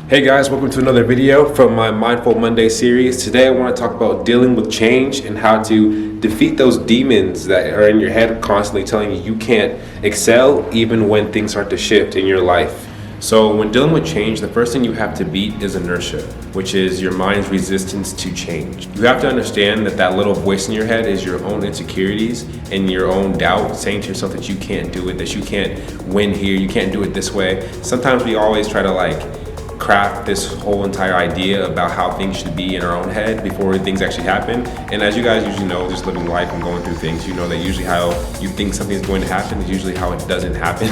Hey guys, welcome to another video from my Mindful Monday series. Today I want to talk about dealing with change and how to defeat those demons that are in your head constantly telling you can't excel even when things start to shift in your life. So when dealing with change, the first thing you have to beat is inertia, which is your mind's resistance to change. You have to understand that that little voice in your head is your own insecurities and your own doubt saying to yourself that you can't do it, that you can't win here, you can't do it this way. Sometimes we always try to craft this whole entire idea about how things should be in our own head before things actually happen. And as you guys usually know, just living life and going through things, you know that usually how you think something is going to happen is usually how it doesn't happen.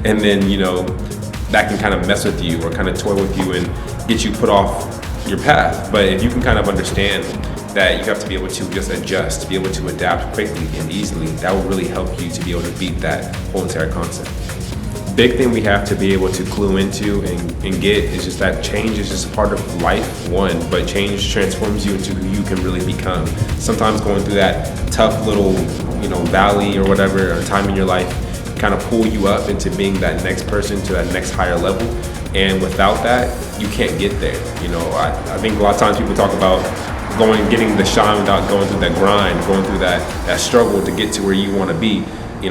And then, that can kind of mess with you or kind of toy with you and get you put off your path. But if you can kind of understand that you have to be able to just adjust, to be able to adapt quickly and easily, that will really help you to be able to beat that whole entire concept. Big thing we have to be able to clue into and get is just that change is just a part of life, one, but change transforms you into who you can really become. Sometimes going through that tough little, valley or whatever, or time in your life, kind of pull you up into being that next person to that next higher level. And without that, you can't get there. I think a lot of times people talk about getting the shine without going through that grind, going through that struggle to get to where you want to be.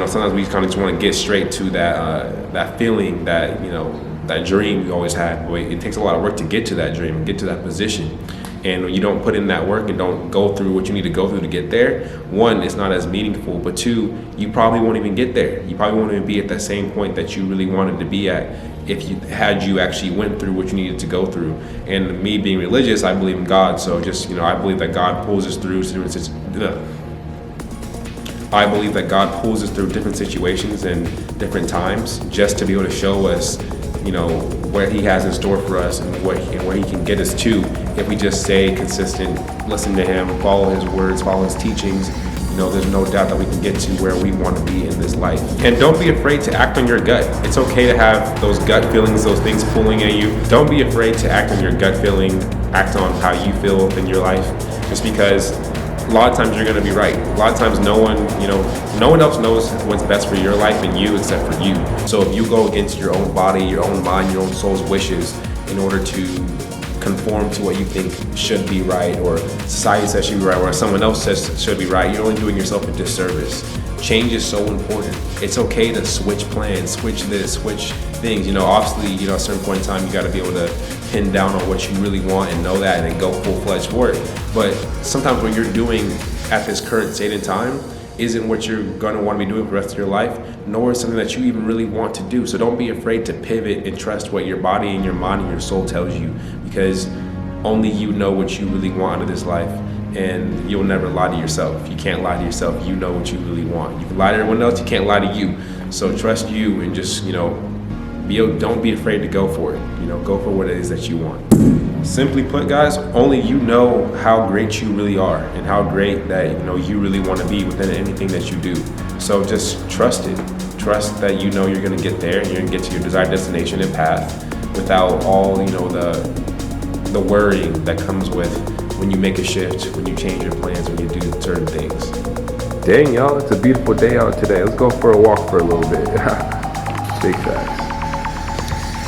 Sometimes we kind of just want to get straight to that feeling, that dream we always had. But it takes a lot of work to get to that dream, get to that position. And when you don't put in that work and don't go through what you need to go through to get there, one, it's not as meaningful. But two, you probably won't even get there. You probably won't even be at that same point that you really wanted to be at if you actually went through what you needed to go through. And me being religious, I believe in God. So I believe that God pulls us through I believe that God pulls us through different situations and different times just to be able to show us, what He has in store for us and where He can get us to if we just stay consistent, listen to Him, follow His words, follow His teachings. There's no doubt that we can get to where we want to be in this life. And don't be afraid to act on your gut. It's okay to have those gut feelings, those things pulling at you. Don't be afraid to act on your gut feeling, act on how you feel in your life, just because a lot of times you're going to be right. A lot of times no one else knows what's best for your life and you except for you. So if you go against your own body, your own mind, your own soul's wishes in order to conform to what you think should be right, or society says should be right, or someone else says should be right, you're only doing yourself a disservice. Change is so important. It's okay to switch plans, switch this, switch things. Obviously, at a certain point in time, you got to be able to pin down on what you really want and know that and then go full-fledged for it. But sometimes what you're doing at this current state in time isn't what you're going to want to be doing for the rest of your life, nor is something that you even really want to do. So don't be afraid to pivot and trust what your body and your mind and your soul tells you, because only you know what you really want out of this life. And you'll never lie to yourself. You can't lie to yourself. You know what you really want. You can lie to everyone else. You can't lie to you. So trust you and just, don't be afraid to go for it. Go for what it is that you want. Simply put, guys, only you know how great you really are and how great that, you really want to be within anything that you do. So just trust it. Trust that you're going to get there and you're going to get to your desired destination and path without all, the worrying that comes with when you make a shift, when you change your plans, when you do certain things. Dang, y'all, it's a beautiful day out today. Let's go for a walk for a little bit. Big facts.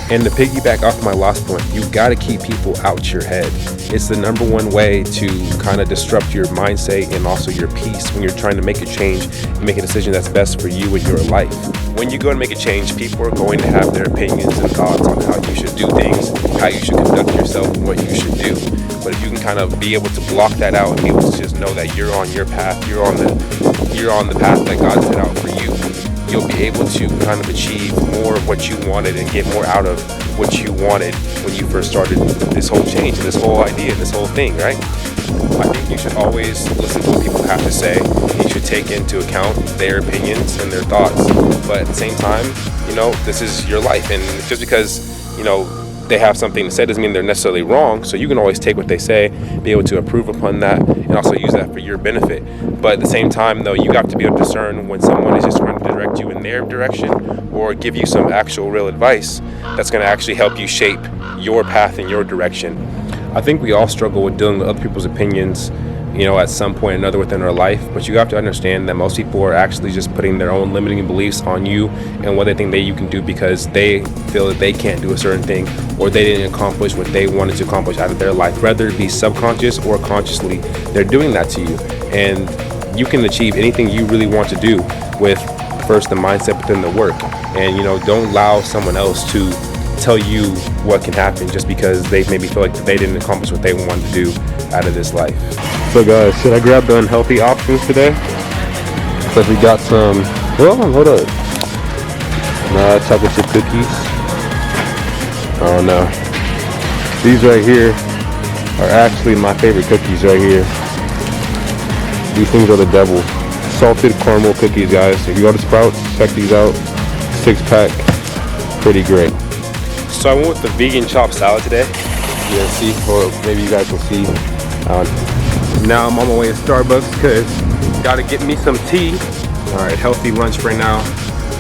And to piggyback off my last point, you got to keep people out your head. It's the number one way to kind of disrupt your mindset and also your peace when you're trying to make a change and make a decision that's best for you and your life. When you go and make a change, people are going to have their opinions and thoughts on how you should do things, how you should conduct yourself, and what you should do. But if you can kind of be able to block that out and be able to just know that you're on your path, you're on the path that God set out for you, you'll be able to kind of achieve more of what you wanted and get more out of what you wanted when you first started this whole change, this whole idea, this whole thing, right? I think you should always listen to what people have to say. You should take into account their opinions and their thoughts. But at the same time, this is your life. And just because, they have something to say doesn't mean they're necessarily wrong. So you can always take what they say, be able to improve upon that, and also use that for your benefit. But at the same time, though, you have to be able to discern when someone is just trying to direct you in their direction or give you some actual real advice that's going to actually help you shape your path and your direction. I think we all struggle with dealing with other people's opinions, you know, at some point or another within their life. But you have to understand that most people are actually just putting their own limiting beliefs on you and what they think that you can do because they feel that they can't do a certain thing or they didn't accomplish what they wanted to accomplish out of their life. Whether it be subconscious or consciously, they're doing that to you. And you can achieve anything you really want to do with first the mindset, but then the work. And, you know, don't allow someone else to tell you what can happen just because they maybe feel like they didn't accomplish what they wanted to do out of this life. So guys, should I grab the unhealthy options today? So we got some, well, hold up. Chocolate chip cookies. Oh no. These right here are actually my favorite cookies right here. These things are the devil. Salted caramel cookies, guys. If you go to Sprouts, check these out. 6-pack, pretty great. So I went with the vegan chopped salad today. Yeah, see, or maybe you guys will see. Now I'm on my way to Starbucks because gotta get me some tea. All right, healthy lunch right now.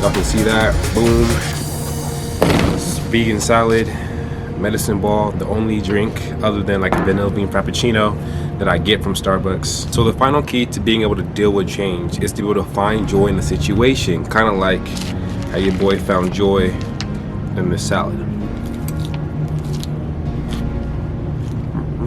Y'all can see that. Boom. It's vegan salad, medicine ball, the only drink other than like a vanilla bean frappuccino that I get from Starbucks. So the final key to being able to deal with change is to be able to find joy in the situation, kind of like how your boy found joy in this salad.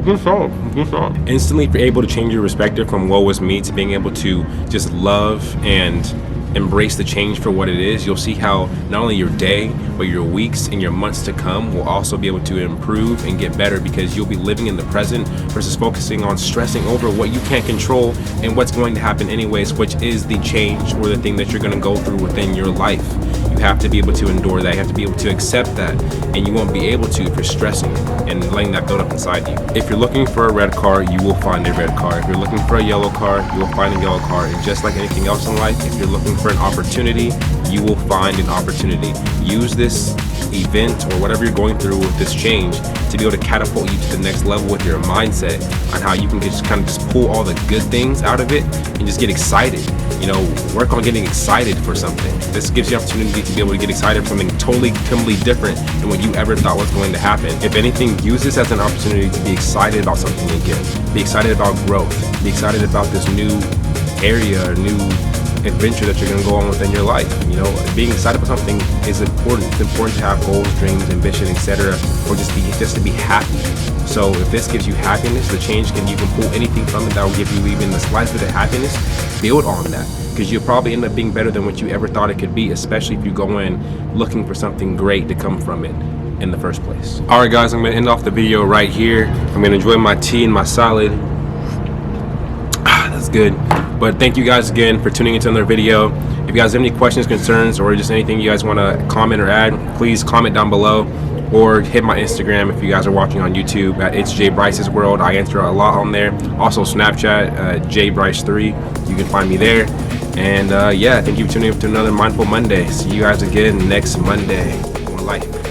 Good song. Instantly, if you're able to change your perspective from woe is me to being able to just love and embrace the change for what it is, you'll see how not only your day, but your weeks and your months to come will also be able to improve and get better because you'll be living in the present versus focusing on stressing over what you can't control and what's going to happen anyways, which is the change or the thing that you're going to go through within your life. You have to be able to endure that. You have to be able to accept that, and you won't be able to if you're stressing and letting that build up inside you. If you're looking for a red car, you will find a red car. If you're looking for a yellow car, you will find a yellow car. And just like anything else in life, if you're looking for an opportunity, you will find an opportunity. Use this event or whatever you're going through with this change to be able to catapult you to the next level with your mindset on how you can just kind of just pull all the good things out of it and just get excited. You know, work on getting excited for something. This gives you the opportunity to be able to get excited for something totally different than what you ever thought was going to happen. If anything, use this as an opportunity to be excited about something again. Be excited about growth. Be excited about this new area or new adventure that you're going to go on within your life. You know, being excited about something is important. It's important to have goals, dreams, ambition, etc., or just to be happy. So if this gives you happiness, the change you can pull anything from it that will give you even the slightest bit of happiness. Build on that because you'll probably end up being better than what you ever thought it could be, especially if you go in looking for something great to come from it in the first place. All right, guys, I'm going to end off the video right here. I'm going to enjoy my tea and my salad. That's good. But thank you guys again for tuning into another video. If you guys have any questions, concerns, or just anything you guys want to comment or add, please comment down below or hit my Instagram if you guys are watching on YouTube at It's Jay Bryce's World. I answer a lot on there. Also Snapchat, JBryce3. You can find me there. And yeah, thank you for tuning in to another Mindful Monday. See you guys again next Monday. More life.